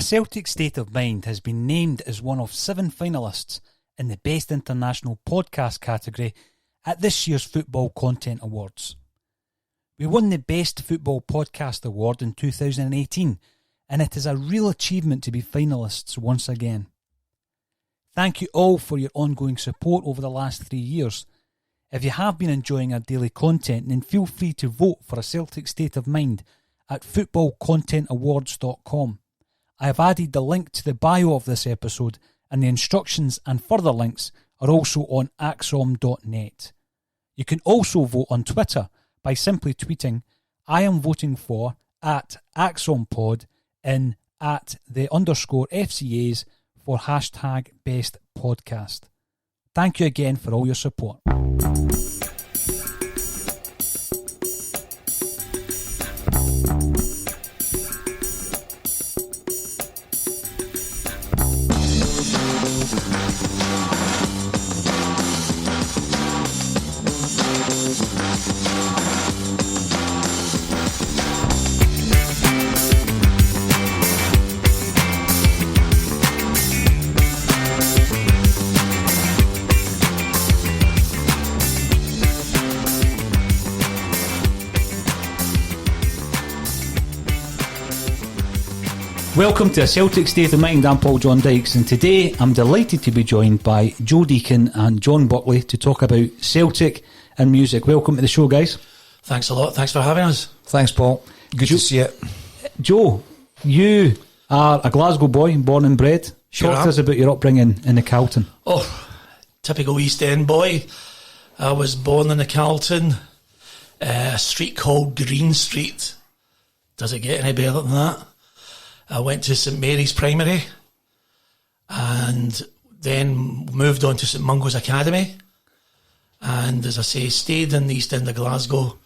A Celtic State of Mind has been named as one of 7 finalists in the Best International Podcast category at this year's Football Content Awards. We won the Best Football Podcast Award in 2018, and it is a real achievement to be finalists once again. Thank you all for your ongoing support over the last 3 years. If you have been enjoying our daily content, then feel free to vote for A Celtic State of Mind at footballcontentawards.com. I have added the link to the bio of this episode, and the instructions and further links are also on axom.net. You can also vote on Twitter by simply tweeting, I am voting for @AxomPod in @the_FCAs for hashtag Best Podcast. Thank you again for all your support. Welcome to A Celtic State of Mind. I'm John Dykes, and today I'm delighted to be joined by Joe Deacon and John Buckley to talk about Celtic and music. Welcome to the show, guys. Thanks a lot. Thanks for having us. Thanks, Paul. Good to see you. Joe, you are a Glasgow boy, born and bred. Sure Talk to us about your upbringing in the Calton. Oh, typical East End boy. I was born in the Calton, a street called Green Street. Does it get any better than that? I went to St Mary's Primary and then moved on to St Mungo's Academy, and as I say, stayed in the East End of Glasgow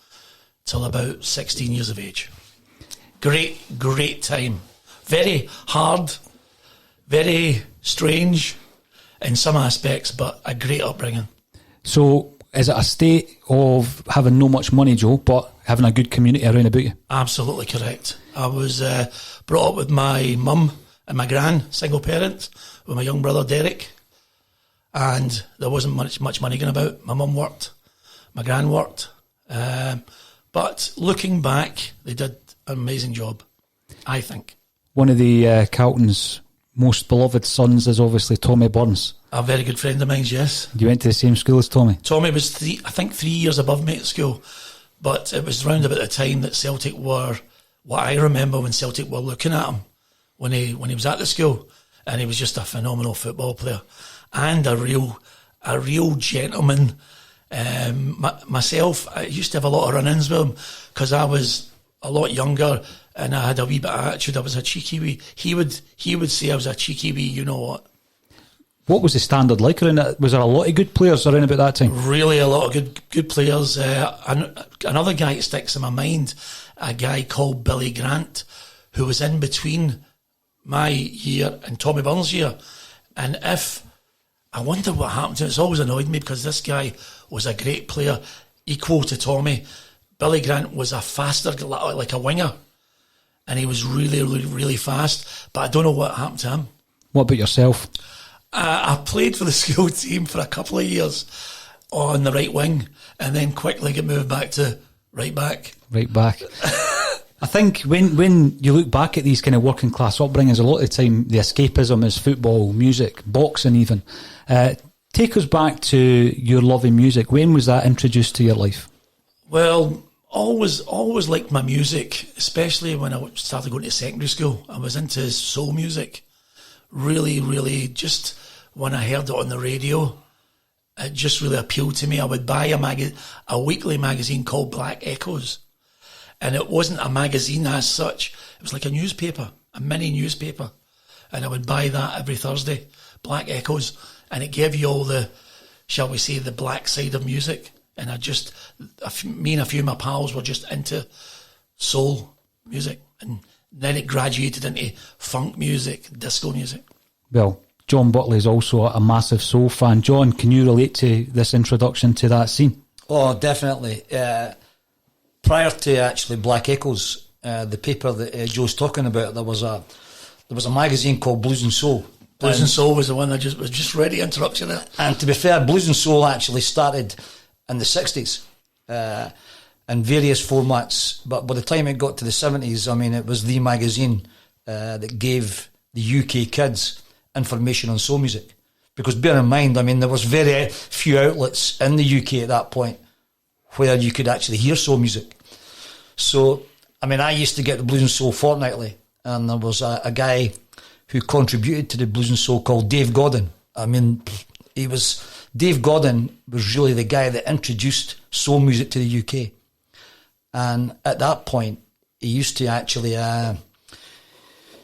till about 16 years of age. Great time. Very hard, very strange in some aspects, but a great upbringing. So is it a state of having no much money, Joe, but having a good community around about you? Absolutely correct. I was brought up with my mum and my gran, single parent, with my young brother Derek, and there wasn't much money going about. My mum worked, my gran worked, but looking back, they did an amazing job, I think. One of the Calton's most beloved sons is obviously Tommy Burns. A very good friend of mine, yes. You went to the same school as Tommy? Tommy was 3 years above me at school, but it was round about the time that Celtic were, what I remember when Celtic were looking at him when he was at the school, and he was just a phenomenal football player and a real gentleman. Myself, I used to have a lot of run-ins with him because I was a lot younger and I had a wee bit of attitude. I was a cheeky wee. He would say I was a cheeky wee. You know what? What was the standard like around it? Was there a lot of good players around about that time? Really, a lot of good players. Another guy that sticks in my mind, a guy called Billy Grant, who was in between my year and Tommy Burns' year. And I wonder what happened to him. It's always annoyed me because this guy was a great player, equal to Tommy. Billy Grant was a faster, like a winger, and he was really fast. But I don't know what happened to him. What about yourself? I played for the school team for a couple of years on the right wing, and then quickly get moved back to right back. Right back. I think when you look back at these kind of working class upbringings, a lot of the time the escapism is football, music, boxing even. Take us back to your love in music. When was that introduced to your life? Well, always liked my music, especially when I started going to secondary school. I was into soul music. Really, just when I heard it on the radio, it just really appealed to me. I would buy a weekly magazine called Black Echoes, and it wasn't a magazine as such. It was like a newspaper, a mini newspaper, and I would buy that every Thursday, Black Echoes, and it gave you all the, shall we say, the black side of music. And me and a few of my pals were just into soul music, and then it graduated into funk music, disco music. Well, John Buckley is also a massive soul fan. John, can you relate to this introduction to that scene? Oh, definitely. Prior to actually Black Echoes, the paper that Joe's talking about, there was a there was a magazine called Blues and Soul. Blues and Soul was the one I was just ready to interrupt you there. And to be fair, Blues and Soul actually started in the 60s in various formats. But by the time it got to the 70s, I mean, it was the magazine that gave the UK kids information on soul music. Because bear in mind, I mean, there was very few outlets in the UK at that point where you could actually hear soul music. So, I mean, I used to get the Blues and Soul fortnightly, and there was a guy who contributed to the Blues and Soul called Dave Godden. I mean, Dave Godden was really the guy that introduced soul music to the UK. And at that point, he used to actually,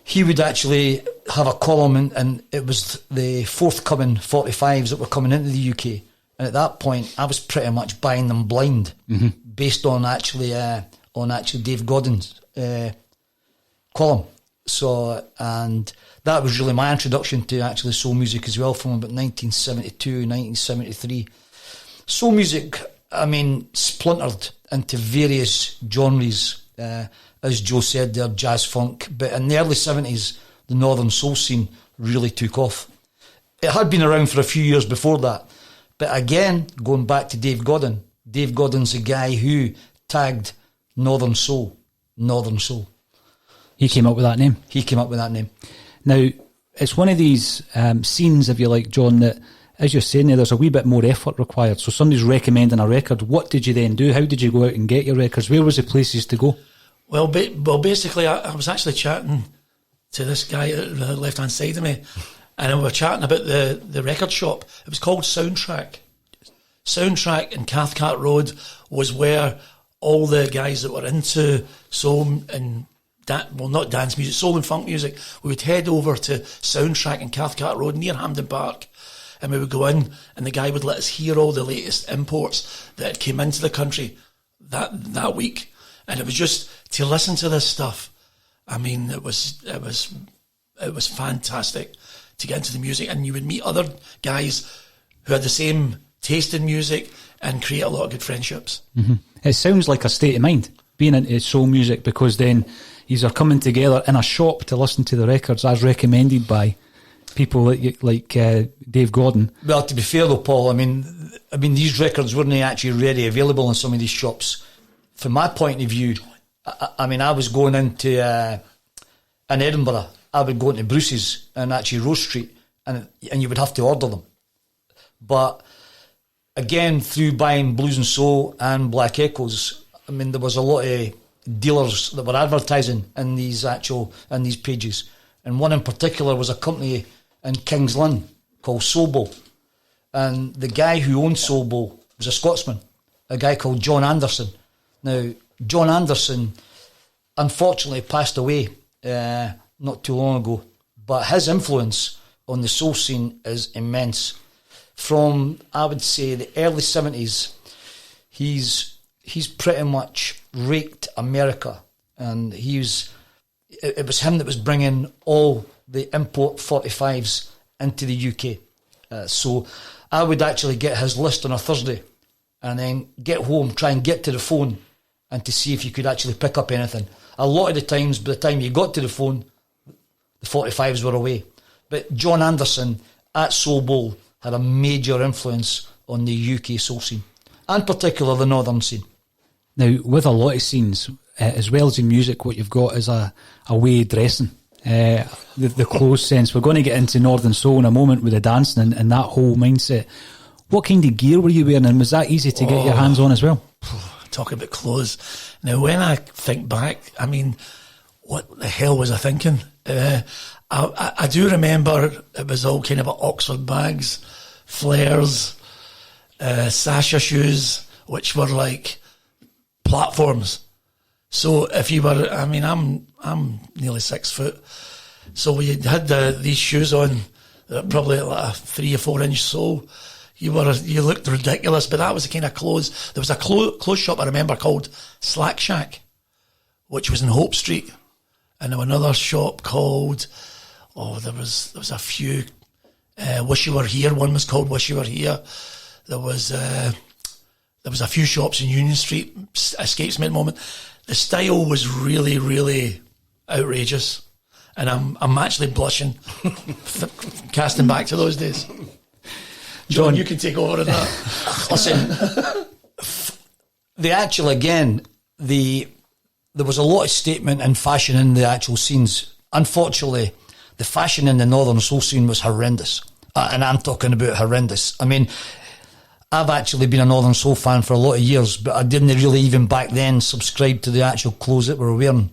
he would actually have a column, and it was the forthcoming 45s that were coming into the UK. And at that point, I was pretty much buying them blind, based on actually Dave Godden's column. So, and that was really my introduction to actually soul music as well, from about 1972, 1973. Soul music, I mean, splintered into various genres, as Joe said there, jazz, funk. But in the early 70s, the northern soul scene really took off. It had been around for a few years before that. But again, going back to Dave Godden, Dave Godden's the guy who tagged Northern Soul. Northern Soul. He came up with that name? He came up with that name. Now, it's one of these scenes, if you like, John, that, as you're saying there, there's a wee bit more effort required. So somebody's recommending a record. What did you then do? How did you go out and get your records? Where was the places to go? Well, basically, I was actually chatting to this guy at the left-hand side of me, and we were chatting about the record shop. It was called Soundtrack. Soundtrack in Cathcart Road was where all the guys that were into soul and not dance music, soul and funk music, we would head over to Soundtrack in Cathcart Road near Hampden Park, and we would go in, and the guy would let us hear all the latest imports that came into the country that week, and it was just to listen to this stuff. I mean, it was fantastic to get into the music, and you would meet other guys who had the same taste in music and create a lot of good friendships. Mm-hmm. It sounds like a state of mind, being into soul music, because then yous are coming together in a shop to listen to the records as recommended by people like Dave Godden. Well, to be fair though, Paul, I mean these records weren't actually ready available in some of these shops. From my point of view, I mean, I was going into in Edinburgh, I would go into Bruce's and actually Rose Street, and you would have to order them. But again, through buying Blues and Soul and Black Echoes, I mean, there was a lot of dealers that were advertising in these pages, and one in particular was a company in Kings Lynn called Soul Bowl, and the guy who owned Soul Bowl was a Scotsman, a guy called John Anderson. Now, John Anderson unfortunately passed away not too long ago, but his influence on the soul scene is immense. From, I would say, the early 70s, he's pretty much raked America, and it was him that was bringing all the import 45s into the UK. So I would actually get his list on a Thursday and then get home, try and get to the phone and to see if you could actually pick up anything. A lot of the times, by the time you got to the phone, the 45s were away. But John Anderson at Soul Bowl had a major influence on the UK soul scene, and particularly the northern scene. Now, with a lot of scenes, as well as in music, what you've got is a way of dressing. The clothes sense. We're going to get into Northern Soul in a moment with the dancing and that whole mindset. What kind of gear were you wearing, and was that easy to get your hands on as well? Talking about clothes. Now, when I think back, I mean, what the hell was I thinking? I do remember it was all kind of Oxford bags, flares, Sasha shoes, which were like platforms. So if you were, I mean, I'm nearly 6 foot, so we had these shoes on, probably like a 3 or 4 inch sole. You looked ridiculous, but that was the kind of clothes. There was a clothes shop I remember called Slack Shack, which was in Hope Street, and there was another shop called, there was a few. Wish You Were Here. One was called Wish You Were Here. There was a few shops in Union Street. Escapes me at the moment. The style was really, really outrageous, and I'm actually blushing, casting back to those days. John, you can take over on that. Listen, there was a lot of statement and fashion in the actual scenes. Unfortunately, the fashion in the Northern Soul scene was horrendous. And I'm talking about horrendous. I mean, I've actually been a Northern Soul fan for a lot of years, but I didn't really even back then subscribe to the actual clothes that we were wearing.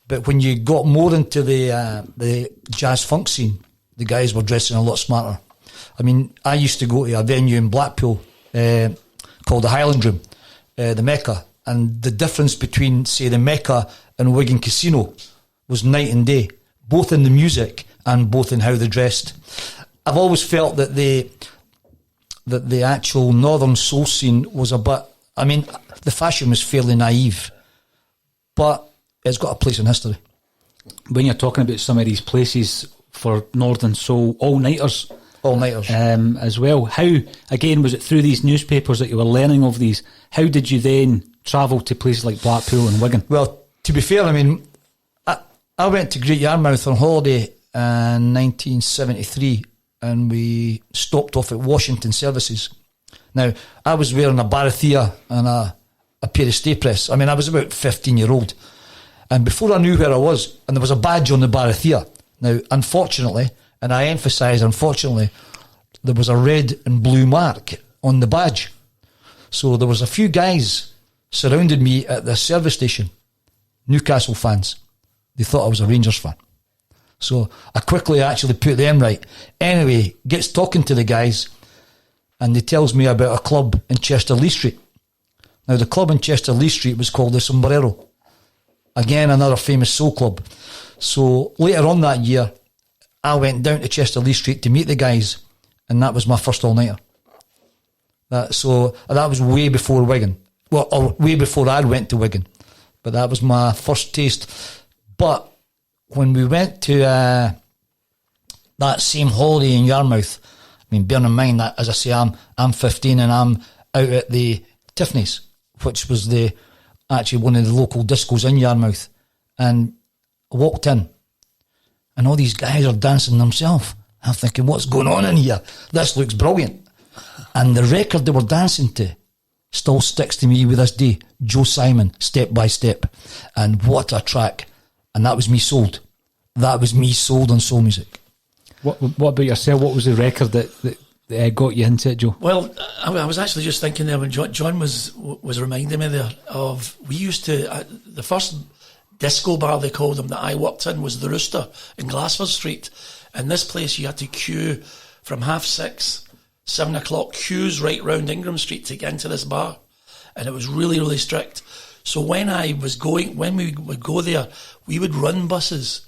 But when you got more into the jazz funk scene, the guys were dressing a lot smarter. I mean, I used to go to a venue in Blackpool called the Highland Room, the Mecca, and the difference between, say, the Mecca and Wigan Casino was night and day, both in the music and both in how they dressed. I've always felt that the actual Northern Soul scene was a bit, I mean, the fashion was fairly naive, but it's got a place in history. When you're talking about some of these places for Northern Soul, all-nighters as well, how, again, was it through these newspapers that you were learning of these? How did you then travel to places like Blackpool and Wigan? Well, to be fair, I mean, I went to Great Yarmouth on holiday in 1973, and we stopped off at Washington Services. Now, I was wearing a Barathea and a pair of stay press. I mean, I was about 15-year-old. And before I knew where I was, and there was a badge on the Barathea. Now, unfortunately, and I emphasise unfortunately, there was a red and blue mark on the badge. So there was a few guys surrounded me at the service station, Newcastle fans. They thought I was a Rangers fan. So I quickly actually put them right. Anyway, gets talking to the guys, and he tells me about a club in Chester Lee Street. Now, the club in Chester Lee Street was called the Sombrero. Again, another famous soul club. So later on that year, I went down to Chester Lee Street to meet the guys, and that was my first all-nighter. That was way before Wigan. Well, or way before I went to Wigan. But that was my first taste. But when we went to that same holiday in Yarmouth, I mean, bearing in mind that, as I say, I'm 15 and I'm out at the Tiffany's, which was actually one of the local discos in Yarmouth. And I walked in, and all these guys are dancing themselves. I'm thinking, what's going on in here? This looks brilliant. And the record they were dancing to still sticks to me with this day. Joe Simon, Step by Step. And what a track. And that was me sold. That was me sold on soul music. What about yourself? What was the record that got you into it, Joe? Well, I was actually just thinking there when John was reminding me there of, we used to, the first disco bar, they called them, that I worked in was the Rooster in Glasgow Street. And this place, you had to queue from 6:30, 7 o'clock, queues right round Ingram Street to get into this bar. And it was really, really strict. So when we would go there, we would run buses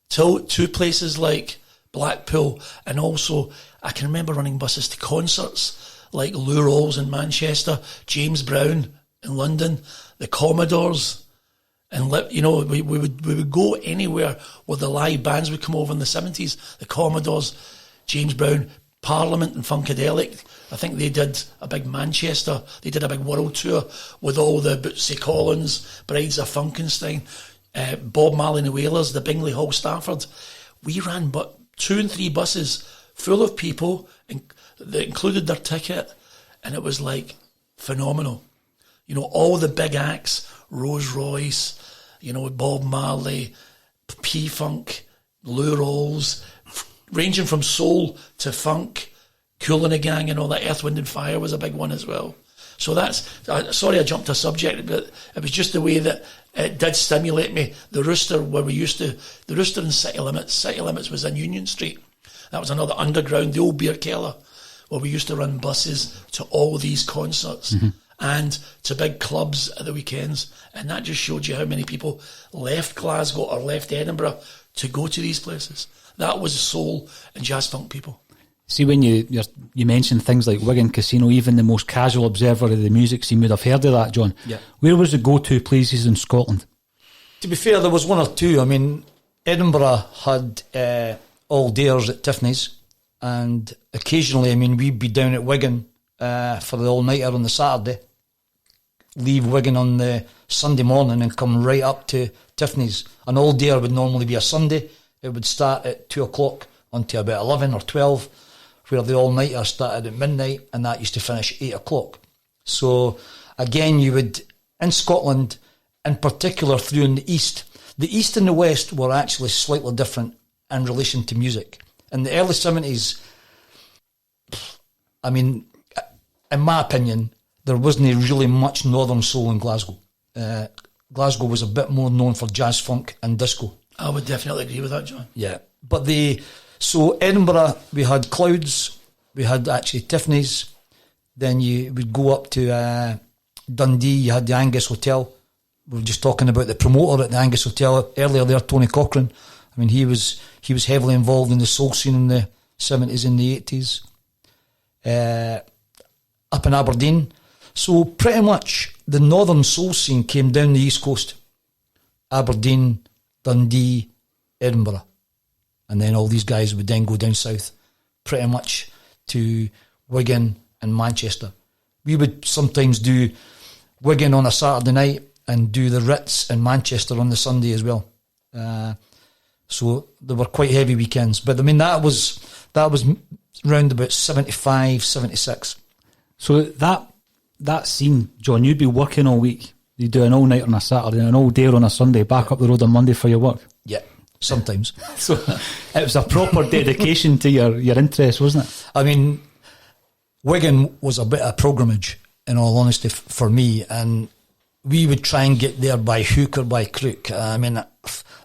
to places like Blackpool, and also I can remember running buses to concerts like Lou Rawls in Manchester, James Brown in London, the Commodores, and we would go anywhere where the live bands would come over in the 70s. The Commodores, James Brown, Parliament and Funkadelic. I think they did a big Manchester. They did a big world tour with all the Bootsy Collins, Brides of Funkenstein, Bob Marley and the Wailers, the Bingley Hall Stafford. We ran 2 and 3 buses full of people that included their ticket, and it was like phenomenal. You know, all the big acts, Rose Royce, you know, Bob Marley, P-Funk, Lou Rawls, ranging from soul to funk, Kool and the Gang and all that. Earth, Wind and Fire was a big one as well. So that's, sorry I jumped a subject, but it was just the way that it did stimulate me. The Rooster, the Rooster in City Limits. City Limits was in Union Street. That was another underground, the old beer keller, where we used to run buses to all these concerts and to big clubs at the weekends. And that just showed you how many people left Glasgow or left Edinburgh to go to these places. That was soul and jazz funk people. See, when you mentioned things like Wigan Casino, even the most casual observer of the music scene would have heard of that, John. Yeah. Where was the go-to places in Scotland? To be fair, there was one or two. I mean, Edinburgh had all-dayers at Tiffany's, and occasionally, I mean, we'd be down at Wigan for the all-nighter on the Saturday, leave Wigan on the Sunday morning and come right up to Tiffany's. An all-dayer would normally be a Sunday, It would start at 2 o'clock until about 11 or 12, where the all-nighter started at midnight, and that used to finish 8 o'clock. So, again, you would, in Scotland, in particular through in the East and the West were actually slightly different in relation to music. In the early 70s, I mean, in my opinion, there wasn't really much northern soul in Glasgow. Glasgow was a bit more known for jazz, funk and disco. I would definitely agree with that, John. Yeah. But so Edinburgh, we had Clouds, we had actually Tiffany's, then you would go up to Dundee, you had the Angus Hotel. We were just talking about the promoter at the Angus Hotel earlier there, Tony Cochran. I mean, he was heavily involved in the soul scene in the 70s and the 80s. Up in Aberdeen. So pretty much the northern soul scene came down the East Coast. Aberdeen, Dundee, Edinburgh. And then all these guys would then go down south, pretty much to Wigan and Manchester. We would sometimes do Wigan on a Saturday night and do the Ritz in Manchester on the Sunday as well. So they were quite heavy weekends. But I mean, that was round about 75, 76. So that scene, John, you'd be working all week. You do an all-night on a Saturday and an all-day on a Sunday, back up the road on Monday for your work. Yeah, sometimes. So it was a proper dedication to your interest, wasn't it? I mean, Wigan was a bit of a pilgrimage, in all honesty, for me, and we would try and get there by hook or by crook. I mean,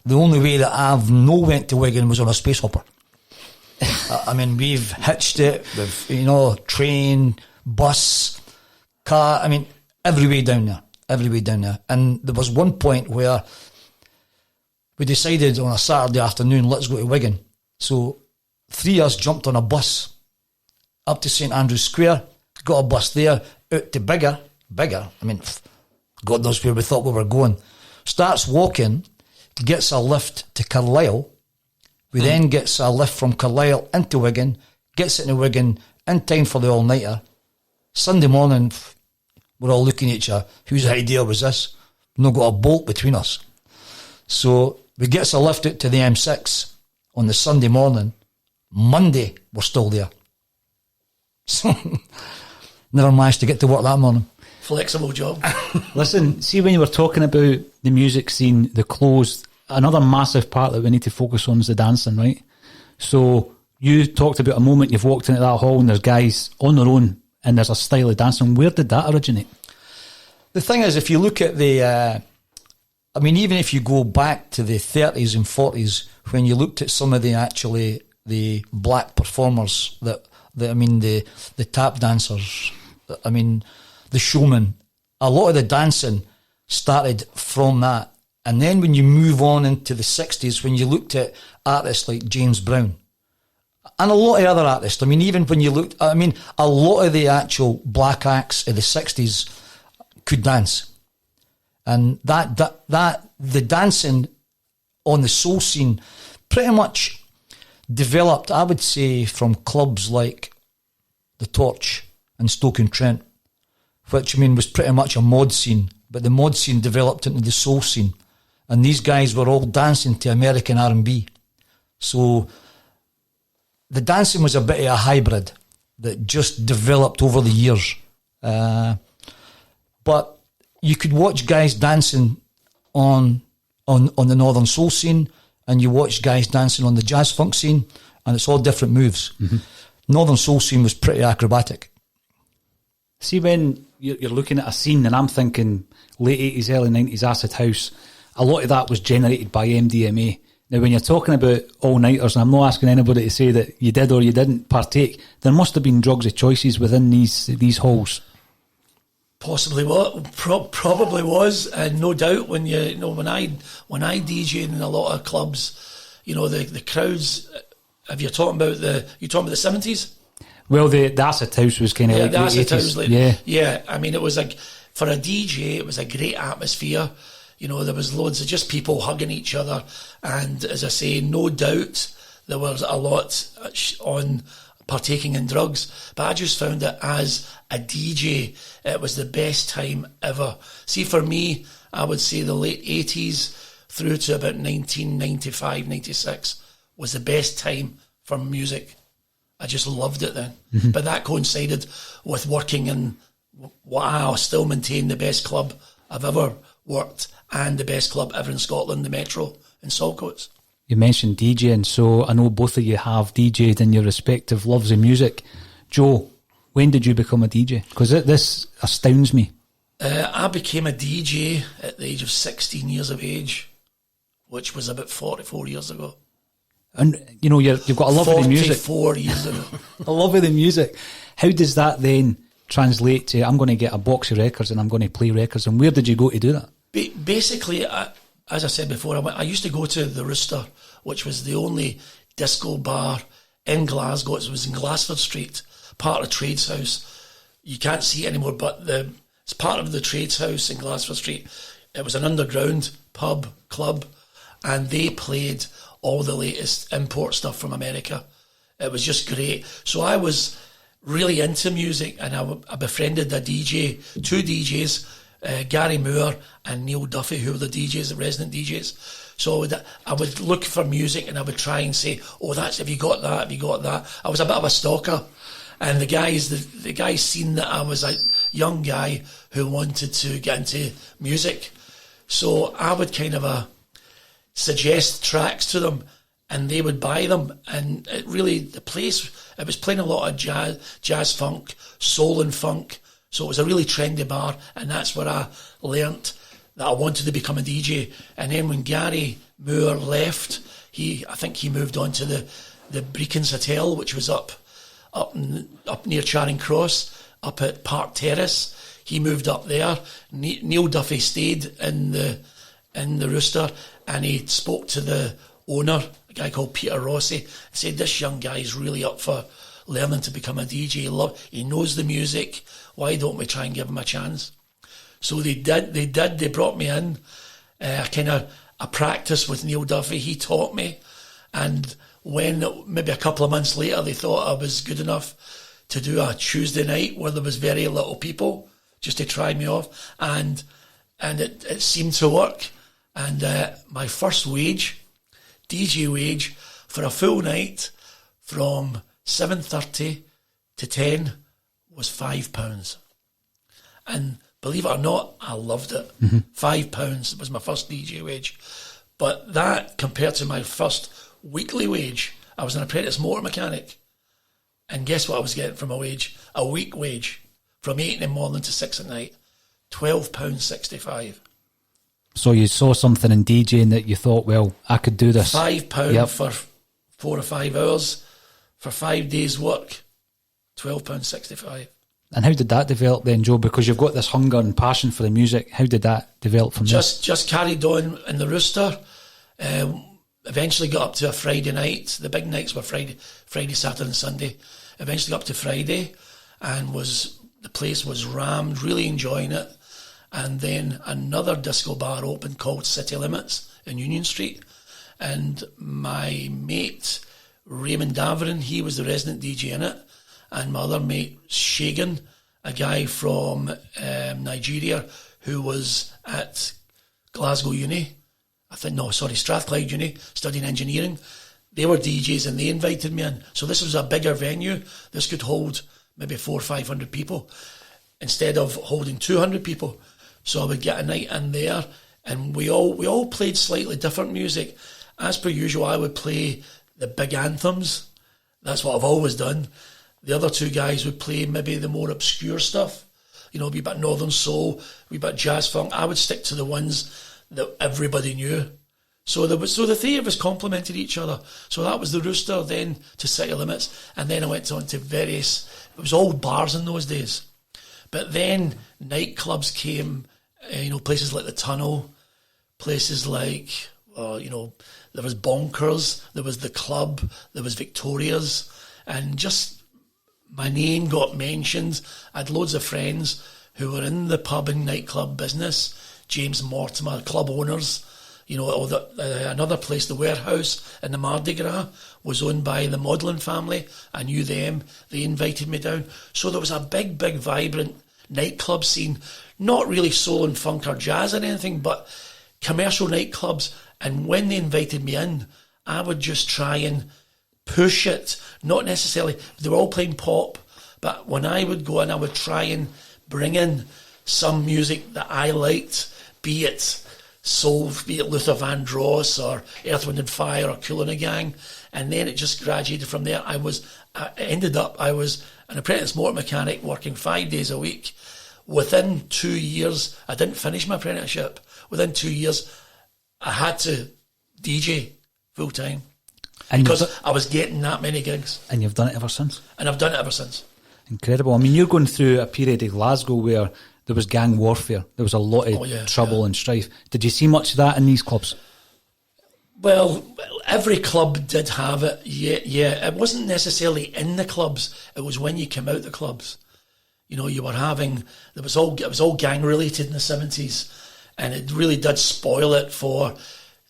the only way that I've went to Wigan was on a space hopper. I mean, we've hitched it with, train, bus, car, I mean, every way down there. And there was one point where we decided on a Saturday afternoon, let's go to Wigan. So 3 of us jumped on a bus up to St Andrew's Square, got a bus there, out to bigger, I mean, God knows where we thought we were going. Starts walking, gets a lift to Carlisle. We then gets a lift from Carlisle into Wigan, gets into Wigan in time for the all-nighter. Sunday morning, we're all looking at each other. Whose idea was this? We've not got a bolt between us. So we gets a lift out to the M6 on the Sunday morning. Monday, we're still there. So never managed to get to work that morning. Flexible job. Listen, see, when you were talking about the music scene, the clothes, another massive part that we need to focus on is the dancing, right? So you talked about a moment you've walked into that hall and there's guys on their own and there's a style of dancing. Where did that originate? The thing is, if you look at even if you go back to the 30s and 40s, when you looked at some of the black performers, the tap dancers, the showmen, a lot of the dancing started from that. And then when you move on into the 60s, when you looked at artists like James Brown, and a lot of other artists, even when you looked, a lot of the actual black acts of the 60s could dance. And the dancing on the soul scene pretty much developed, I would say, from clubs like The Torch and Stoke-on-Trent, which, was pretty much a mod scene, but the mod scene developed into the soul scene. And these guys were all dancing to American R&B. So the dancing was a bit of a hybrid that just developed over the years. But you could watch guys dancing on the northern soul scene, and you watch guys dancing on the jazz funk scene, and it's all different moves. Mm-hmm. Northern soul scene was pretty acrobatic. See, when you're looking at a scene, and I'm thinking late 80s, early 90s acid house, a lot of that was generated by MDMA. Now, when you're talking about all-nighters, and I'm not asking anybody to say that you did or you didn't partake, there must have been drugs of choices within these halls. Possibly probably was, and no doubt when when I DJed in a lot of clubs, the crowds. If you're talking about the 70s. Well, the acid house was kind of like the acid 80s. House, yeah. It was like, for a DJ, it was a great atmosphere. There was loads of just people hugging each other, and as I say, no doubt there was a lot on partaking in drugs, but I just found that as a DJ, it was the best time ever. See, for me, I would say the late 80s through to about 1995, 96 was the best time for music. I just loved it then. But that coincided with working in what I still maintain the best club I've ever worked and the best club ever in Scotland, the Metro in Saltcoats. You mentioned DJing, so I know both of you have DJed in your respective loves of music. Joe, when did you become a DJ? Because this astounds me. I became a DJ at the age of 16 years of age, which was about 44 years ago. And, you know, you've got a love of the music. 44 years ago. A love of the music. How does that then translate to, I'm going to get a box of records and I'm going to play records? And where did you go to do that? Basically, as I said before, I used to go to the Rooster, which was the only disco bar in Glasgow. It was in Glasford Street, part of Trades House. You can't see it anymore, but it's part of the Trades House in Glasford Street. It was an underground pub, club, and they played all the latest import stuff from America. It was just great. So I was really into music, and I befriended two DJs, Gary Moore and Neil Duffy, who were the DJs, the resident DJs. So I would look for music and I would try and say, oh, have you got that? Have you got that? I was a bit of a stalker. And the guys seen that I was a young guy who wanted to get into music. So I would kind of suggest tracks to them and they would buy them. And it was playing a lot of jazz funk, soul and funk. So it was a really trendy bar, and that's where I learnt that I wanted to become a DJ. And then when Gary Moore left, I think he moved on to the Beacons Hotel, which was up near Charing Cross, up at Park Terrace. He moved up there. Neil Duffy stayed in the Rooster, and he spoke to the owner, a guy called Peter Rossi, and said, this young guy is really up for learning to become a DJ. He knows the music. Why don't we try and give him a chance? So they did. They brought me in. I practiced with Neil Duffy. He taught me. And when maybe a couple of months later they thought I was good enough to do a Tuesday night where there was very little people, just to try me off, and it seemed to work. And my first wage, DJ wage, for a full night from 7:30 to 10 was £5. And believe it or not, I loved it. £5 was my first DJ wage. But that, compared to my first weekly wage, I was an apprentice motor mechanic. And guess what I was getting from a wage? A week wage. From 8 in the morning to 6 at night. £12.65. So you saw something in DJing that you thought, well, I could do this. £5 for 4 or 5 hours. For 5 days' work. £12.65. And how did that develop then, Joe? Because you've got this hunger and passion for the music. How did that develop from there? Just carried on in the Rooster. Eventually got up to a Friday night. The big nights were Friday, Saturday and Sunday. Eventually got up to Friday, and the place was rammed, really enjoying it. And then another disco bar opened called City Limits in Union Street. And my mate, Raymond Daverin, he was the resident DJ in it. And my other mate, Shagan, a guy from Nigeria who was at Glasgow Uni, Strathclyde Uni, studying engineering. They were DJs and they invited me in. So this was a bigger venue. This could hold maybe 400 or 500 people instead of holding 200 people. So I would get a night in there, and we all played slightly different music. As per usual, I would play the big anthems. That's what I've always done. The other two guys would play maybe the more obscure stuff, a wee bit Northern Soul, a wee bit jazz funk. I would stick to the ones that everybody knew. So the three of us complemented each other. So that was the Rooster, then to City Limits, and then I went on to various. It was all bars in those days, but then nightclubs came. Places like the Tunnel, places like there was Bonkers, there was the Club, there was Victoria's, and just. My name got mentioned. I had loads of friends who were in the pub and nightclub business. James Mortimer, club owners. Another place, the Warehouse in the Mardi Gras, was owned by the Maudlin family. I knew them. They invited me down. So there was a big, big, vibrant nightclub scene. Not really soul and funk or jazz or anything, but commercial nightclubs. And when they invited me in, I would just try and push it. Not necessarily, they were all playing pop, but when I would go in, I would try and bring in some music that I liked, be it soul, be it Luther Vandross or Earth, Wind and Fire or Kool and the Gang, and then it just graduated from there. I was an apprentice motor mechanic working 5 days a week. Within 2 years, I didn't finish my apprenticeship. Within 2 years, I had to DJ full time because I was getting that many gigs. And you've done it ever since? And I've done it ever since. Incredible. I mean, you're going through a period in Glasgow where there was gang warfare. There was a lot of trouble and strife. Did you see much of that in these clubs? Well, every club did have it. Yeah. It wasn't necessarily in the clubs. It was when you came out the clubs. You know, you were having, it was all gang related in the 70s, and it really did spoil it for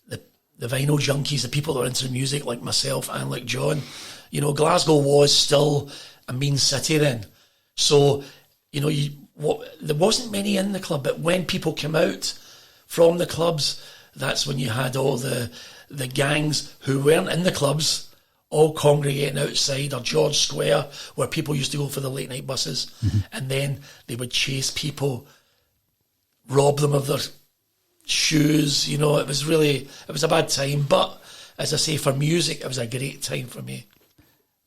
the vinyl junkies, the people that were into music like myself and like John. You know, Glasgow was still a mean city then. So, you know, there wasn't many in the club, but when people came out from the clubs, that's when you had all the gangs who weren't in the clubs all congregating outside or George Square, where people used to go for the late night buses. Mm-hmm. And then they would chase people, rob them of their shoes. You know, it was a bad time. But as I say, for music, it was a great time for me.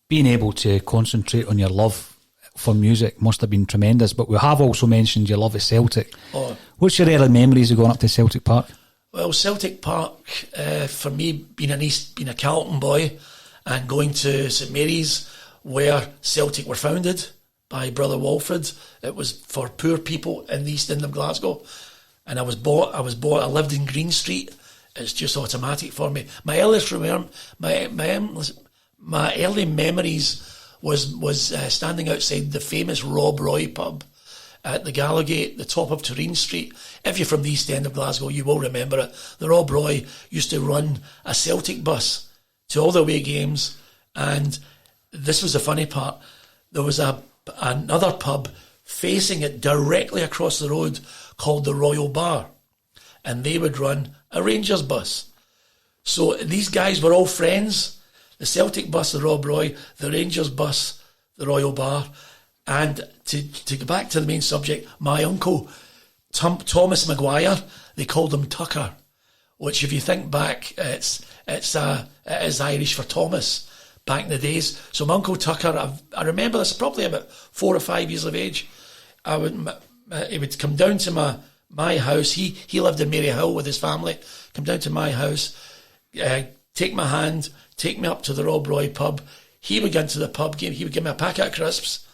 Being able to concentrate on your love for music must have been tremendous. But we have also mentioned your love of Celtic. Oh. What's your early memories of going up to Celtic Park? Well, Celtic Park, for me, being a Carlton boy and going to St Mary's, where Celtic were founded by Brother Walford, it was for poor people in the East End of Glasgow. And I lived in Green Street. It's just automatic for me. My earliest my early memories was standing outside the famous Rob Roy pub at the Gallowgate, the top of Tureen Street. If you're from the East End of Glasgow, you will remember it. The Rob Roy used to run a Celtic bus to all the away games, and this was the funny part. There was another pub facing it directly across the road called the Royal Bar, and they would run a Rangers bus. So these guys were all friends. The Celtic bus, the Rob Roy, the Rangers bus, the Royal Bar. And to go back to the main subject, my uncle, Thomas Maguire, they called him Tucker, which if you think back, it is Irish for Thomas back in the days. So my Uncle Tucker, I remember this probably about 4 or 5 years of age. He would come down to my house. He lived in Maryhill with his family. Come down to my house, take my hand, take me up to the Rob Roy pub. He would go into the pub game. He would give me a packet of crisps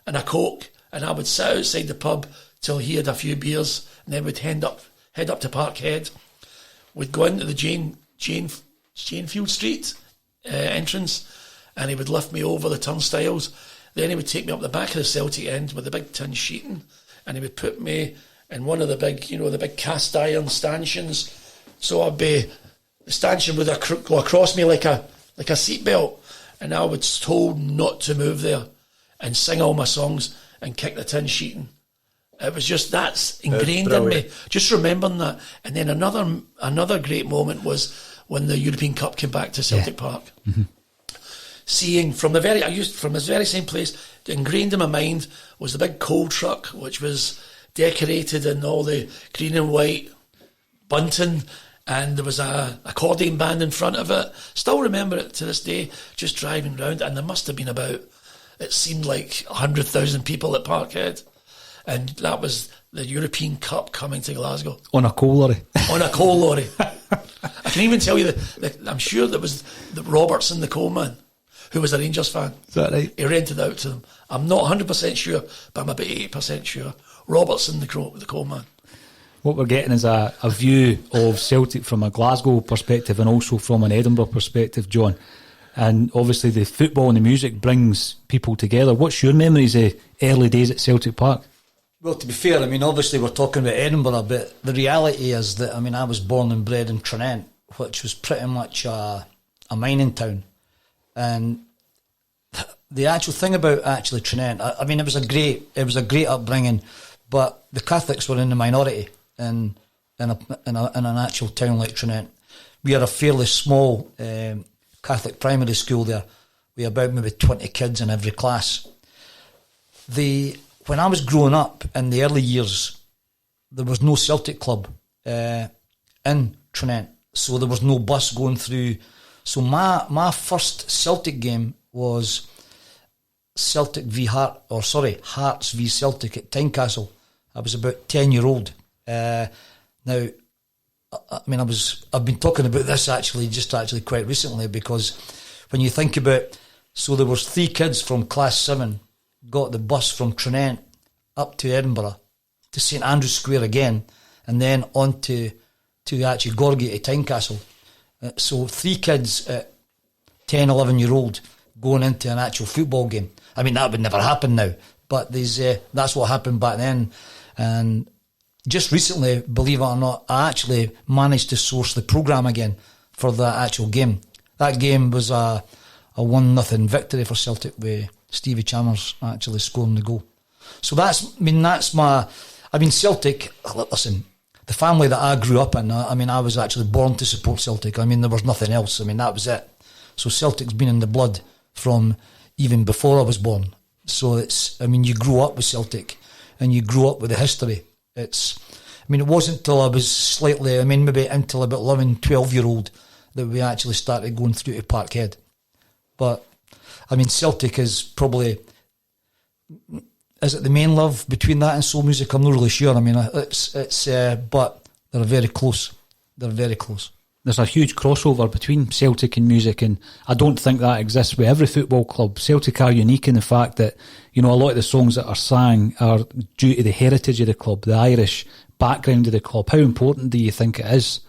and a Coke, and I would sit outside the pub till he had a few beers, and then we'd head up to Parkhead. We'd go into the Janefield Street entrance, and he would lift me over the turnstiles. Then he would take me up the back of the Celtic end with the big tin sheeting, and he would put me in one of the big cast iron stanchions. So the stanchion would go across me like a seatbelt, and I was told not to move there and sing all my songs and kick the tin sheeting. It was just, that's ingrained in me. Just remembering that. And then another great moment was when the European Cup came back to Celtic Park. Mm-hmm. Seeing from this very same place, ingrained in my mind was the big coal truck, which was decorated in all the green and white bunting, and there was a accordion band in front of it. Still remember it to this day, just driving round, and there must have been it seemed like 100,000 people at Parkhead. And that was the European Cup coming to Glasgow. On a coal lorry. On a coal lorry. I can even tell you that I'm sure there was the Robertson, the coalman, who was a Rangers fan. Is that right? He rented out to them. I'm not 100% sure, but I'm about 80% sure. Robertson, the coalman. What we're getting is a view of Celtic from a Glasgow perspective and also from an Edinburgh perspective, John. And obviously the football and the music brings people together. What's your memories of early days at Celtic Park? Well, to be fair, I mean, obviously we're talking about Edinburgh, but the reality is that, I mean, I was born and bred in Tranent, which was pretty much a mining town. And the actual thing about actually Tranent, I mean, it was a great upbringing, but the Catholics were in the minority in an actual town like Tranent. we had a fairly small Catholic primary school there. We had about maybe 20 kids in every class. When I was growing up in the early years, there was no Celtic club in Trinent, so there was no bus going through. So my first Celtic game was Hearts v Celtic at Tynecastle. I was about 10-year-old. Now, I mean, I've been talking about this actually quite recently, because when you think about, so there was 3 kids from class 7 got the bus from Trinent up to Edinburgh to St Andrew's Square again, and then on to actually Gorgie to Tynecastle. So 3 kids at 10, 11-year-old going into an actual football game. I mean, that would never happen now, but that's what happened back then. And just recently, believe it or not, I actually managed to source the programme again for the actual game. That game was a 1-0 victory for Celtic with Stevie Chalmers actually scoring the goal. So that's Celtic, listen, the family that I grew up in, I was actually born to support Celtic. I mean, there was nothing else. I mean, that was it. So Celtic's been in the blood from even before I was born. So you grew up with Celtic and you grew up with the history. It wasn't until I was maybe until about 11, 12-year-old that we actually started going through to Parkhead. But, Celtic is probably, is it the main love between that and soul music? I'm not really sure. But they're very close. They're very close. There's a huge crossover between Celtic and music, and I don't think that exists with every football club. Celtic are unique in the fact that, a lot of the songs that are sang are due to the heritage of the club, the Irish background of the club. How important do you think it is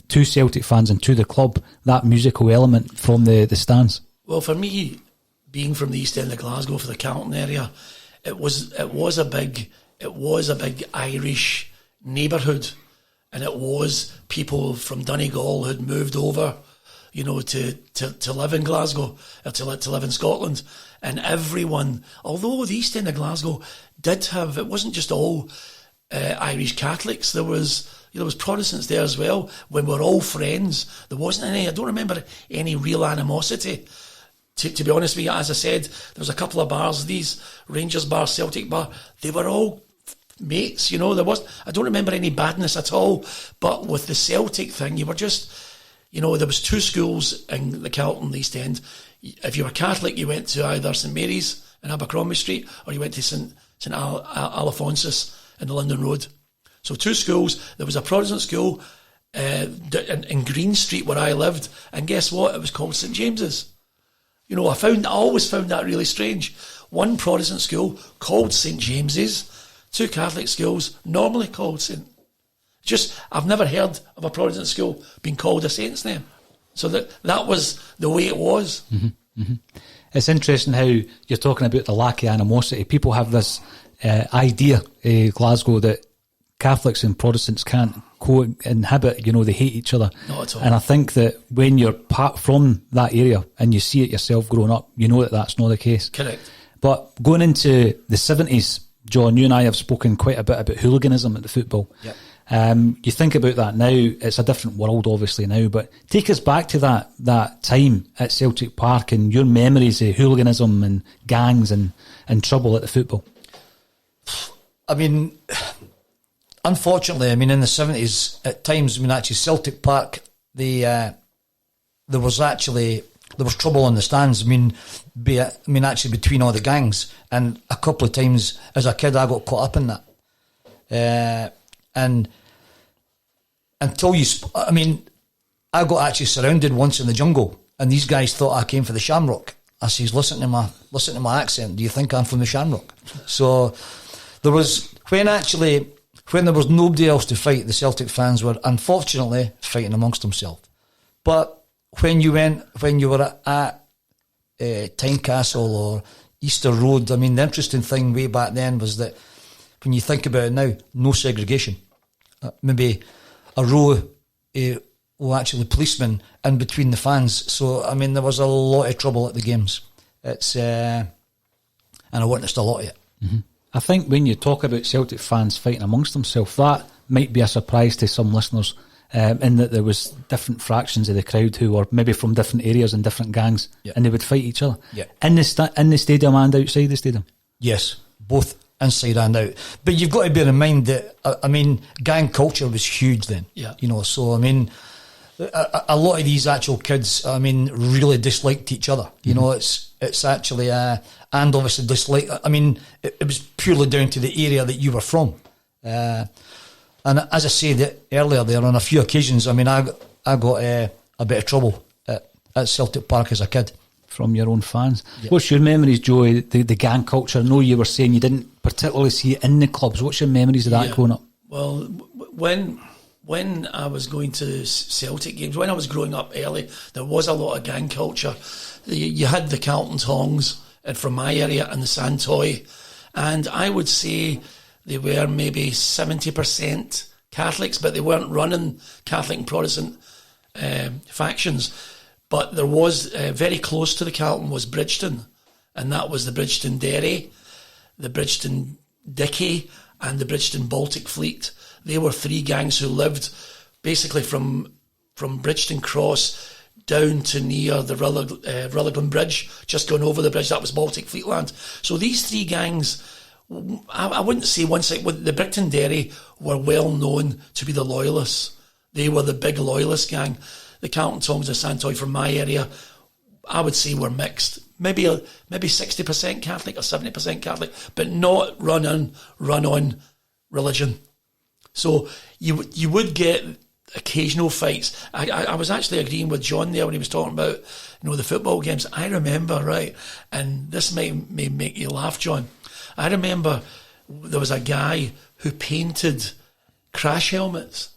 to Celtic fans and to the club, that musical element from the stands? Well, for me, being from the East End of Glasgow, for the Carlton area, it was a big Irish neighbourhood, and it was people from Donegal who'd moved over, to live in Glasgow, or to live in Scotland, and everyone, although the East End of Glasgow did have, it wasn't just all Irish Catholics, there was Protestants there as well. When we were all friends, there wasn't any, I don't remember any real animosity. To be honest with you, as I said, there was a couple of bars, these Rangers bar, Celtic bar, they were all mates, I don't remember any badness at all. But with the Celtic thing, you were just, there was 2 schools in the Carlton East End. If you were Catholic, you went to either St Mary's in Abercrombie Street, or you went to St Alphonsus in the London Road. So 2 schools. There was a Protestant school in Green Street where I lived, and guess what? It was called St James's. I always found that really strange. One Protestant school called St James's, 2 Catholic schools normally called St. I've never heard of a Protestant school being called a saint's name. So that was the way it was. Mm-hmm. Mm-hmm. It's interesting how you're talking about the lack of animosity. People have this idea in Glasgow that Catholics and Protestants can't co-inhabit, they hate each other. Not at all. And I think that when you're from that area and you see it yourself growing up, that that's not the case. Correct. But going into the 70s, John, you and I have spoken quite a bit about hooliganism at the football. Yep. You think about that now, it's a different world obviously now, but take us back to that time at Celtic Park and your memories of hooliganism and gangs and trouble at the football. Unfortunately, in the 70s, at times, actually Celtic Park, there was trouble in the stands. Actually between all the gangs, and a couple of times as a kid I got caught up in that. And until I got actually surrounded once in the jungle, and these guys thought I came for the Shamrock. I says, listen to my accent. Do you think I'm from the Shamrock? So there was when there was nobody else to fight, the Celtic fans were unfortunately fighting amongst themselves. But when you were at Tynecastle or Easter Road, the interesting thing way back then was that when you think about it now, no segregation. Maybe a row actually policemen in between the fans. So, there was a lot of trouble at the games. And I witnessed a lot of it. Mm-hmm. I think when you talk about Celtic fans fighting amongst themselves, that might be a surprise to some listeners in that there was different fractions of the crowd who were maybe from different areas and different gangs, and they would fight each other in the stadium and outside the stadium. Yes, both inside and out. But you've got to bear in mind that, I mean, gang culture was huge then. You know, so I mean, a lot of these actual kids, I mean, really disliked each other. You know, it's actually, and obviously dislike. I mean, it was purely down to the area that you were from. And as I said earlier there, on a few occasions, I mean, I got a bit of trouble at Celtic Park as a kid. From your own fans. What's your memories, Joey, the gang culture? I know you were saying you didn't particularly see it in the clubs. What's your memories of that growing up? Well, when I was going to Celtic games, when I was growing up early, there was a lot of gang culture. You had the Carlton Tongs from my area and the Santoy, and I would say they were maybe 70% Catholics, but they weren't running Catholic and Protestant factions. But there was, very close to the Carlton was Bridgeton, and that was the Bridgeton Derry, the Bridgeton Dickey, and the Bridgeton Baltic Fleet. They were three gangs who lived basically from Bridgeton Cross down to near the Rutherglen Bridge, just going over the bridge. That was Baltic Fleet land. So these three gangs, I wouldn't say one side. The Bridgeton Derry were well known to be the loyalists. They were the big loyalist gang. The Carlton Tongs and Santoy from my area, I would say, were mixed. Maybe 60% Catholic or 70% Catholic, but not run on religion. So you would get occasional fights. I was actually agreeing with John there when he was talking about, you know, the football games. I remember, right, and this may make you laugh, John. I remember there was a guy who painted crash helmets.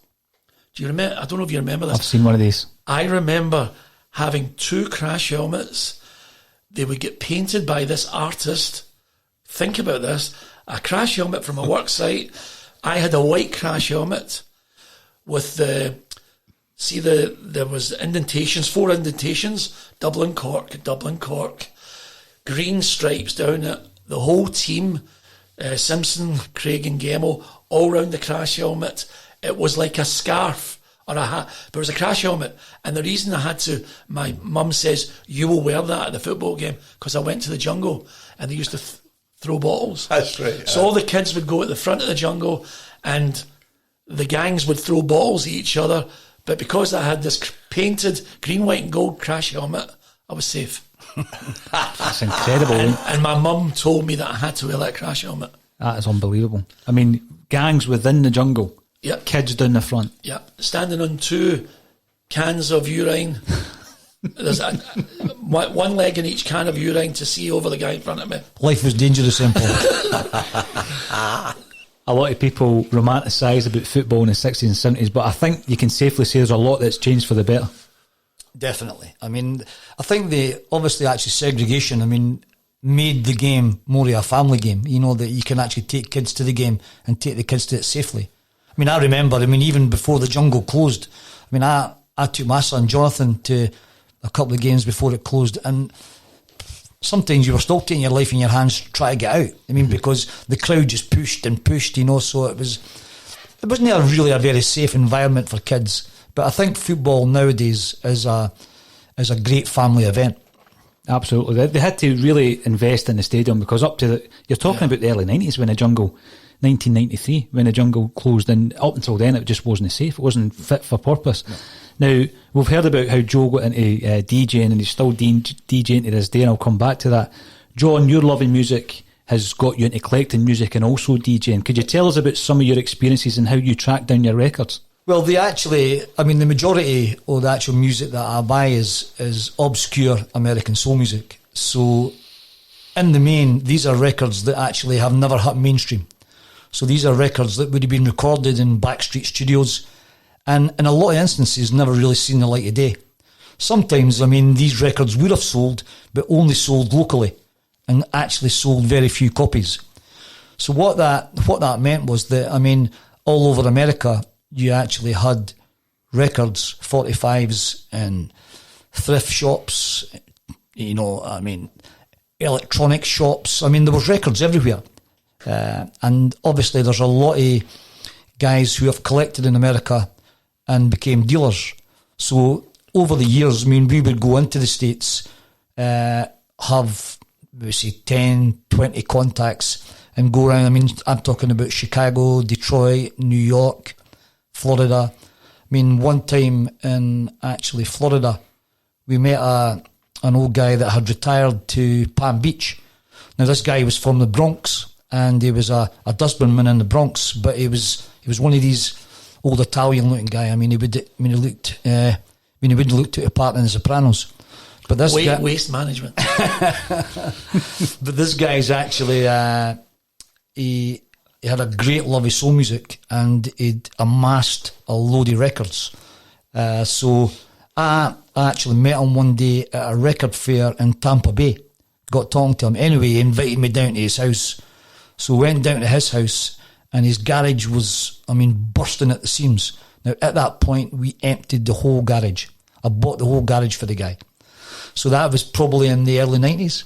Do you remember? I don't know if you remember this. I've seen one of these. I remember having 2 crash helmets. They would get painted by this artist. Think about this. A crash helmet from a work site. I had a white crash helmet with there was indentations, 4 indentations, Dublin Cork, green stripes down it. The whole team, Simpson, Craig and Gemmell, all round the crash helmet. It was like a scarf or a hat, but it was a crash helmet. And the reason I had to, my mum says, you will wear that at the football game, because I went to the jungle and they used to throw bottles. That's right. So all the kids would go at the front of the jungle and the gangs would throw bottles at each other. But because I had this painted green, white and gold crash helmet, I was safe. That's incredible. And my mum told me that I had to wear that crash helmet. That is unbelievable. I mean, gangs within the jungle. Yep. Kids down the front. Yeah, standing on 2 cans of urine. There's one leg in each can of urine to see over the guy in front of me. Life was dangerous, simple. A lot of people romanticise about football in the 60s and 70s, but I think you can safely say there's a lot that's changed for the better. Definitely. I mean, I think actually segregation, I mean, made the game more of a family game. You know, that you can actually take kids to the game and take the kids to it safely. I mean, I remember, even before the jungle closed, I took my son Jonathan to a couple of games before it closed, and sometimes you were still taking your life in your hands to try to get out. Because the crowd just pushed and pushed, so it wasn't really a very safe environment for kids. But I think football nowadays is a great family event. Absolutely. They had to really invest in the stadium, because you're talking about the early 90s when the jungle, 1993, when the jungle closed, and up until then it just wasn't safe. It wasn't fit for purpose. No. Now, we've heard about how Joe got into DJing, and he's still DJing to this day, and I'll come back to that. John, your love in music has got you into collecting music and also DJing. Could you tell us about some of your experiences and how you track down your records? Well, the majority of the actual music that I buy is obscure American soul music. So, in the main, these are records that actually have never hit mainstream. So these are records that would have been recorded in backstreet studios and in a lot of instances never really seen the light of day. Sometimes, these records would have sold, but only sold locally and actually sold very few copies. So what that meant was that, all over America, you actually had records, 45s and thrift shops, electronic shops. There was records everywhere. And obviously there's a lot of guys who have collected in America and became dealers. So over the years, I mean, we would go into the States, have, we say, 10, 20 contacts and go around. I mean, I'm talking about Chicago, Detroit, New York, Florida. I mean, one time in actually Florida, we met an old guy that had retired to Palm Beach. Now, this guy was from the Bronx, and he was a dustbinman in the Bronx, but he was one of these old Italian-looking guy. I mean, he wouldn't look to a part in The Sopranos. But this guy, waste management. But this guy's actually he had a great love of soul music, and he'd amassed a load of records. So I actually met him one day at a record fair in Tampa Bay. Got talking to him. Anyway, he invited me down to his house. So we went down to his house, and his garage was, I mean, bursting at the seams. Now, at that point, we emptied the whole garage. I bought the whole garage for the guy. So that was probably in the early 90s.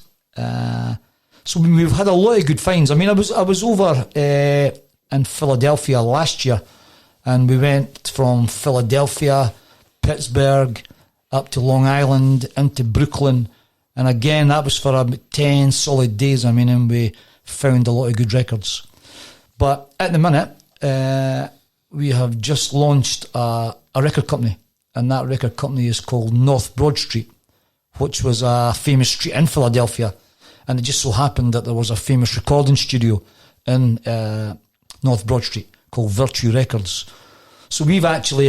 So we've had a lot of good finds. I mean, I was over in Philadelphia last year, and we went from Philadelphia, Pittsburgh, up to Long Island, into Brooklyn. And again, that was for about 10 solid days. I mean, and we found a lot of good records. But at the minute, we have just launched a record company, and that record company is called North Broad Street, which was a famous street in Philadelphia. And it just so happened that there was a famous recording studio in North Broad Street called Virtue Records. So we've actually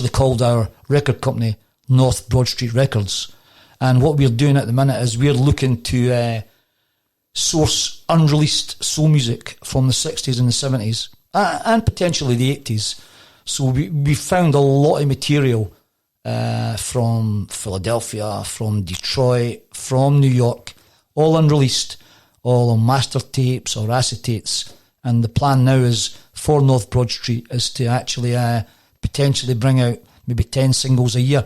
called our record company North Broad Street Records. And what we're doing at the minute is we're looking to source unreleased soul music from the 60s and the 70s and potentially the 80s. So we found a lot of material from Philadelphia, from Detroit, from New York, all unreleased, all on master tapes or acetates. And the plan now is for North Broad Street is to actually potentially bring out maybe 10 singles a year,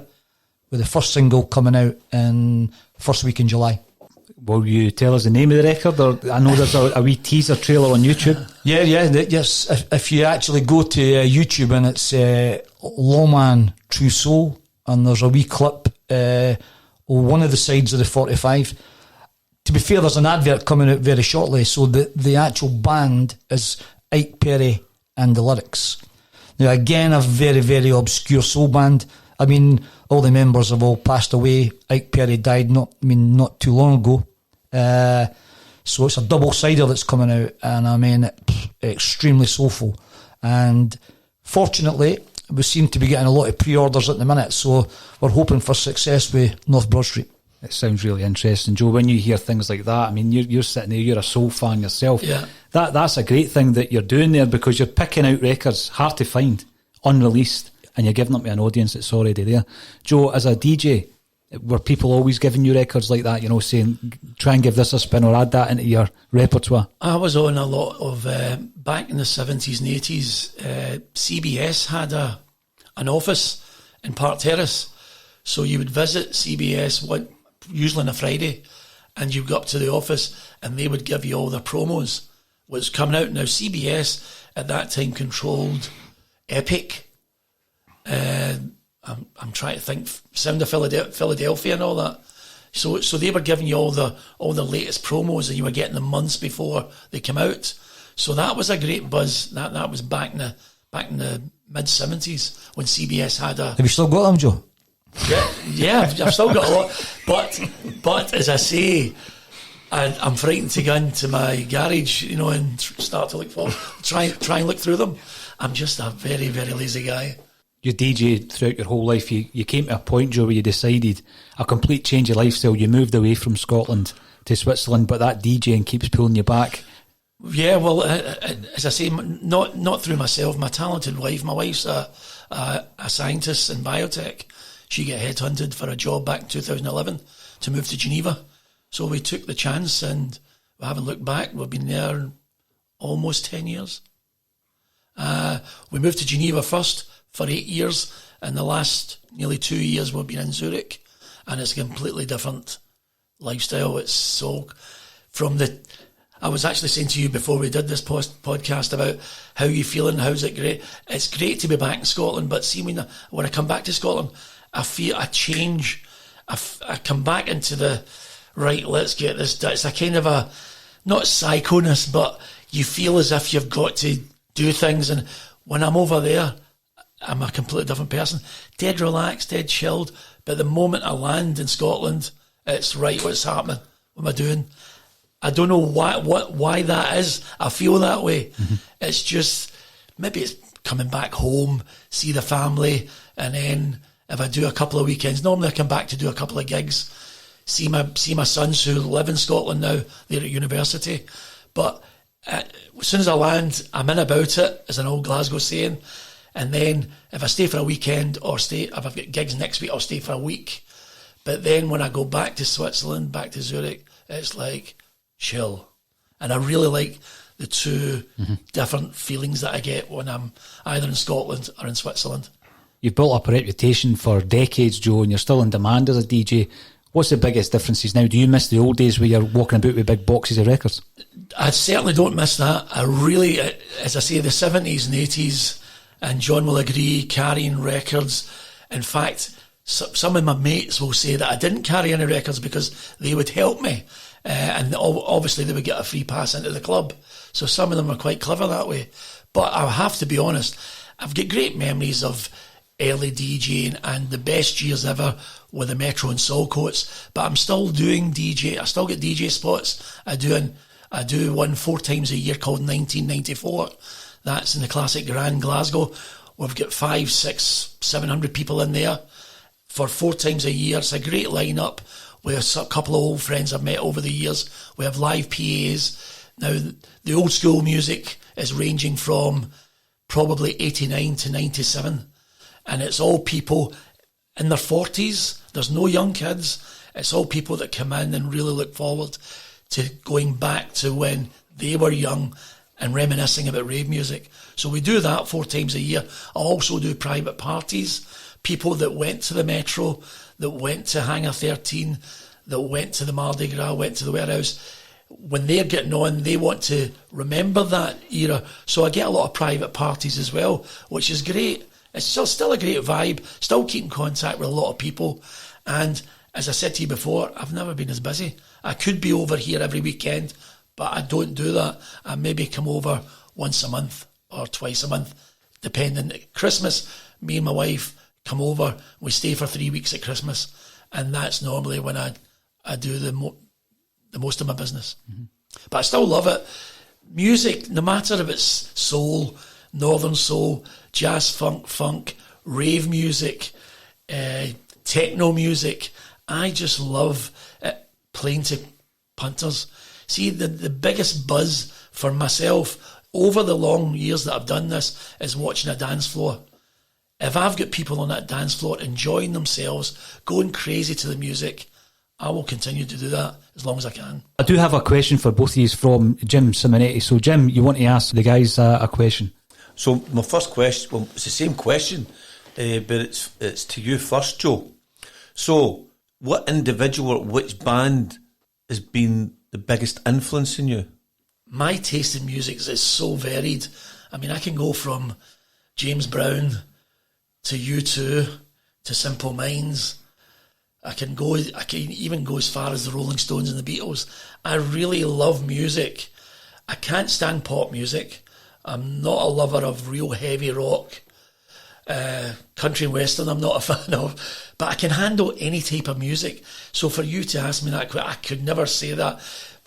with the first single coming out in first week in July. Will you tell us the name of the record? Or I know there's a wee teaser trailer on YouTube. Yes. If you actually go to YouTube, and it's Lawman True Soul, and there's a wee clip on one of the sides of the 45. To be fair, there's an advert coming out very shortly, so the actual band is Ike Perry and the lyrics. Now, again, a very, very obscure soul band. I mean, all the members have all passed away. Ike Perry died not too long ago. So it's a double-sider that's coming out, and I mean, extremely soulful. And fortunately, we seem to be getting a lot of pre-orders at the minute, so we're hoping for success with North Broad Street. It sounds really interesting, Joe. When you hear things like that, I mean, you're sitting there, you're a soul fan yourself. Yeah. That's a great thing that you're doing there, because you're picking out records hard to find, unreleased, and you're giving them to an audience that's already there. Joe, as a DJ, were people always giving you records like that, saying, try and give this a spin or add that into your repertoire? I was on a lot of, back in the 70s and 80s, CBS had an office in Park Terrace. So you would visit CBS usually on a Friday, and you'd go up to the office and they would give you all the promos, what's coming out. Now, CBS at that time controlled Epic. I'm trying to think, Sound of Philadelphia and all that. So they were giving you all the latest promos, and you were getting them months before they came out. So that was a great buzz. That was back in the mid 70s when CBS had a. Have you still got them, Joe? Yeah, I've still got a lot. But as I say, I'm frightened to go into my garage, and start to look for, try and look through them. I'm just a very, very lazy guy. You DJed throughout your whole life. You came to a point, Joe, where you decided a complete change of lifestyle. You moved away from Scotland to Switzerland, but that DJing keeps pulling you back. Yeah, well, as I say, not through myself. My talented wife. My wife's a scientist in biotech. She got headhunted for a job back in 2011 to move to Geneva. So we took the chance, and we haven't looked back. We've been there almost 10 years. We moved to Geneva first for 8 years, and the last nearly 2 years we've been in Zurich, and it's a completely different lifestyle. It's so I was actually saying to you before we did this podcast about how you feeling, how's it great? It's great to be back in Scotland, but see, when I come back to Scotland, I feel a change. I come back into the, right, let's get this done. It's a kind of a, not psychoness, but you feel as if you've got to do things. And when I'm over there, I'm a completely different person. Dead relaxed, dead chilled. But the moment I land in Scotland, it's right, what's happening? What am I doing? I don't know why that is. I feel that way. Mm-hmm. It's just, maybe it's coming back home, see the family, and then if I do a couple of weekends, normally I come back to do a couple of gigs, see my sons who live in Scotland now, they're at university. But as soon as I land, I'm in about it, as an old Glasgow saying. And then if I stay for a weekend if I've got gigs next week, I'll stay for a week. But then when I go back to Switzerland, back to Zurich, it's like chill. And I really like the two different feelings that I get when I'm either in Scotland or in Switzerland. You've built up a reputation for decades, Joe, and you're still in demand as a DJ. What's the biggest differences now? Do you miss the old days where you're walking about with big boxes of records? I certainly don't miss that. I really, as I say, the 70s and 80s, and John will agree, carrying records. In fact, some of my mates will say that I didn't carry any records because they would help me. And obviously they would get a free pass into the club. So some of them are quite clever that way. But I have to be honest, I've got great memories of early DJing and the best years ever with the Metro and Saltcoats. But I'm still doing DJ. I still get DJ spots. I do one 4 times a year called 1994. That's in the classic Grand Glasgow. We've got 500, 600, 700 people in there for 4 times a year. It's a great lineup with a couple of old friends I've met over the years. We have live PAs. Now, the old school music is ranging from probably 89 to 97. And it's all people in their 40s. There's no young kids. It's all people that come in and really look forward to going back to when they were young and reminiscing about rave music. So we do that 4 times a year. I also do private parties. People that went to the Metro, that went to Hangar 13, that went to the Mardi Gras, went to the warehouse. When they're getting on, they want to remember that era. So I get a lot of private parties as well, which is great. It's still a great vibe, still keep in contact with a lot of people. And as I said to you before, I've never been as busy. I could be over here every weekend, but I don't do that. I maybe come over once a month or twice a month, depending. Christmas, me and my wife come over. We stay for 3 weeks at Christmas, and that's normally when I do the most of my business. Mm-hmm. But I still love it. Music, no matter if it's soul, northern soul, jazz, funk, rave music, techno music, I just love it, playing to punters. See, the biggest buzz for myself over the long years that I've done this is watching a dance floor. If I've got people on that dance floor enjoying themselves, going crazy to the music, I will continue to do that as long as I can. I do have a question for both of you from Jim Simonetti. So, Jim, you want to ask the guys a question? So, my first question, well, it's the same question, but it's to you first, Joe. So, what individual or which band has been the biggest influence in you? My taste in music is so varied. I mean, I can go from James Brown to U2 to Simple Minds. I can even go as far as the Rolling Stones and the Beatles. I really love music. I can't stand pop music. I'm not a lover of real heavy rock. Country and western I'm not a fan of. But I can handle any type of music. So for you to ask me that, I could never say that.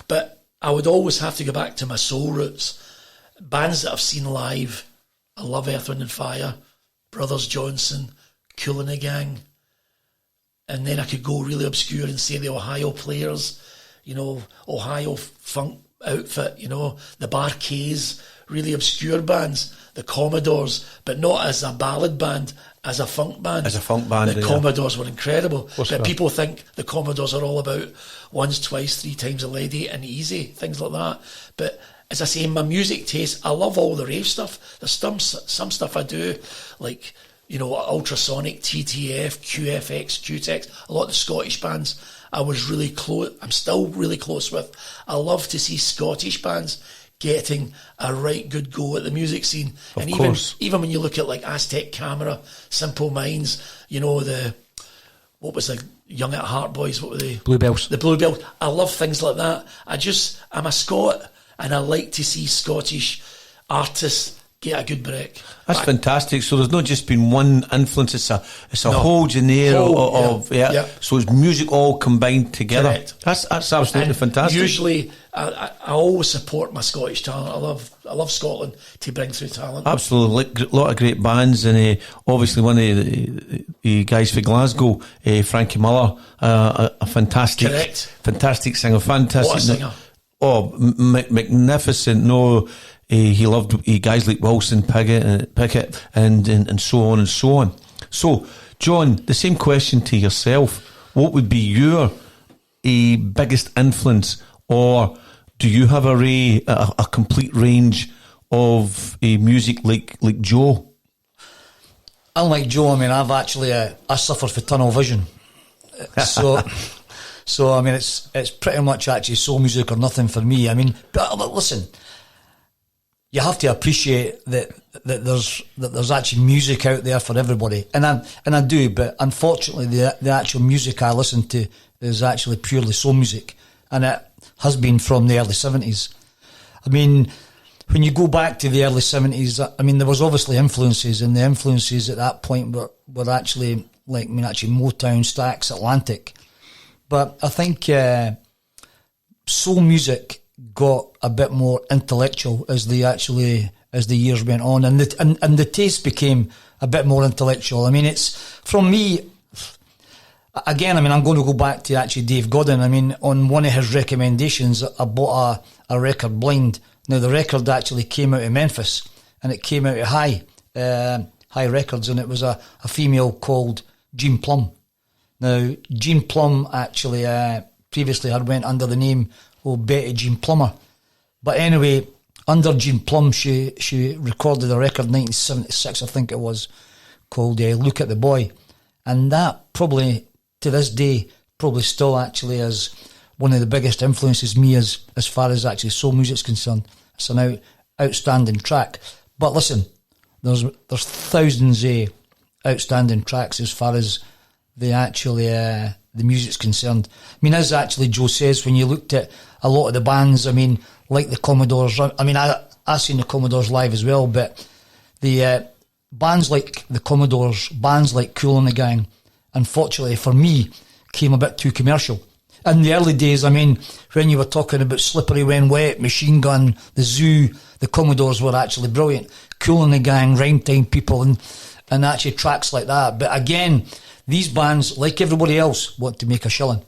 But I would always have to go back to my soul roots. Bands that I've seen live. I love Earth, Wind and Fire, Brothers Johnson, Kool and the Gang. And then I could go really obscure and say the Ohio Players, Ohio funk outfit, the Barkays, really obscure bands, the Commodores, but not as a ballad band, as a funk band. As a funk band, the Commodores were incredible. But people think the Commodores are all about once, twice, 3 times a lady and easy, things like that. But as I say, my music taste, I love all the rave stuff. There's some stuff I do, like, Ultrasonic, TTF, QFX, QTEX, a lot of the Scottish bands. I was really close. I'm still really close with. I love to see Scottish bands getting a right good go at the music scene. Of and course. even when you look at like Aztec Camera, Simple Minds, you know, what was the Young at Heart Boys, what were they? Bluebells. The Bluebells. I love things like that. I'm a Scot, and I like to see Scottish artists get a good break. That's fantastic. So there's not just been one influence, it's a whole genre of So it's music all combined together. Correct. That's absolutely And fantastic. Usually, I always support my Scottish talent. I love Scotland to bring through talent. Absolutely, a lot of great bands, and obviously one of the guys for Glasgow, Frankie Muller, a fantastic singer, fantastic. What a singer. Magnificent. No, he loved guys like Wilson, Pickett, and so on and so on. So, John, the same question to yourself: what would be your biggest influence, or do you have a complete range of music like Joe? Unlike Joe, I mean, I've actually I suffer from tunnel vision, so I mean, it's pretty much actually soul music or nothing for me. I mean, but listen, you have to appreciate that there's actually music out there for everybody, and I do. But unfortunately, the actual music I listen to is actually purely soul music, and it has been from the early 70s. I mean, when you go back to the early 70s, I mean, there was obviously influences, and the influences at that point were actually actually Motown, Stax, Atlantic. But I think soul music got a bit more intellectual as the years went on, and the taste became a bit more intellectual. I mean, it's, from me, again, I mean, I'm going to go back to actually Dave Godin. I mean, on one of his recommendations, I bought a record blind. Now, the record actually came out of Memphis, and it came out of High Records, and it was a female called Jean Plum. Now, Jean Plum actually previously had went under the name of Betty Jean Plummer. But anyway, under Jean Plum, she recorded a record in 1976, I think it was, called Look at the Boy. And that probably, to this day, probably still actually is one of the biggest influences me as far as actually soul music's concerned. It's an outstanding track. But listen, there's thousands of outstanding tracks as far as the music's concerned. I mean, as actually Joe says, when you looked at a lot of the bands, I mean, like the Commodores, I mean, I seen the Commodores live as well, but the bands like the Commodores, bands like Kool and the Gang, unfortunately for me, came a bit too commercial. In the early days, I mean, when you were talking about Slippery When Wet, Machine Gun, The Zoo, the Commodores were actually brilliant. Kool and the Gang, Rhyme Time People, and actually tracks like that. But again, these bands, like everybody else, want to make a shilling,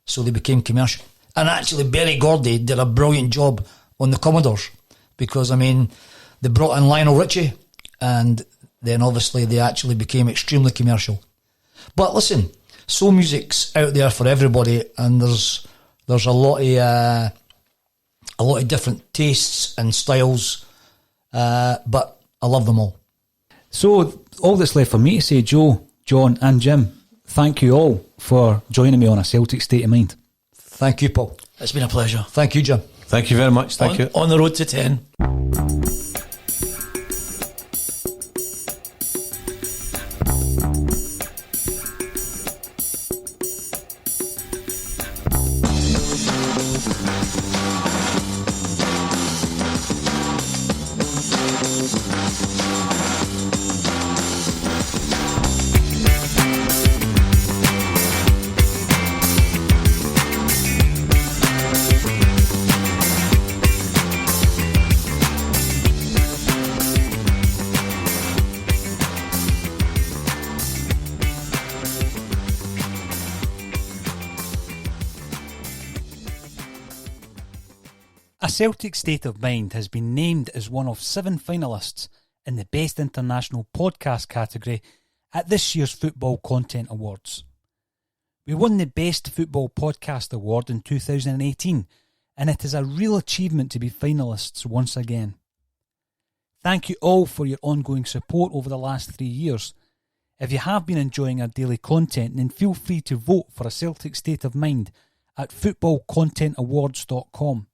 so they became commercial. And actually, Berry Gordy did a brilliant job on the Commodores, because, I mean, they brought in Lionel Richie, and then obviously they actually became extremely commercial. But listen, soul music's out there for everybody, and there's a lot of different tastes and styles, but I love them all. So all that's left for me to say, Joe, John and Jim, thank you all for joining me on A Celtic State of Mind. Thank you, Paul. It's been a pleasure. Thank you, Jim. Thank you very much. Thank you. On the road to 10. A Celtic State of Mind has been named as one of 7 finalists in the Best International Podcast category at this year's Football Content Awards. We won the Best Football Podcast Award in 2018, and it is a real achievement to be finalists once again. Thank you all for your ongoing support over the last 3 years. If you have been enjoying our daily content, then feel free to vote for a Celtic State of Mind at footballcontentawards.com.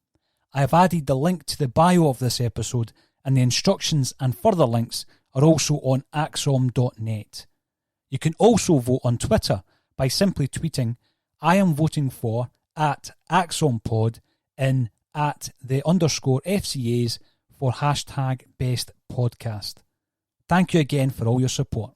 I have added the link to the bio of this episode, and the instructions and further links are also on axom.net. You can also vote on Twitter by simply tweeting "I am voting for" at AxomPod in @the_FCAs for #BestPodcast. Thank you again for all your support.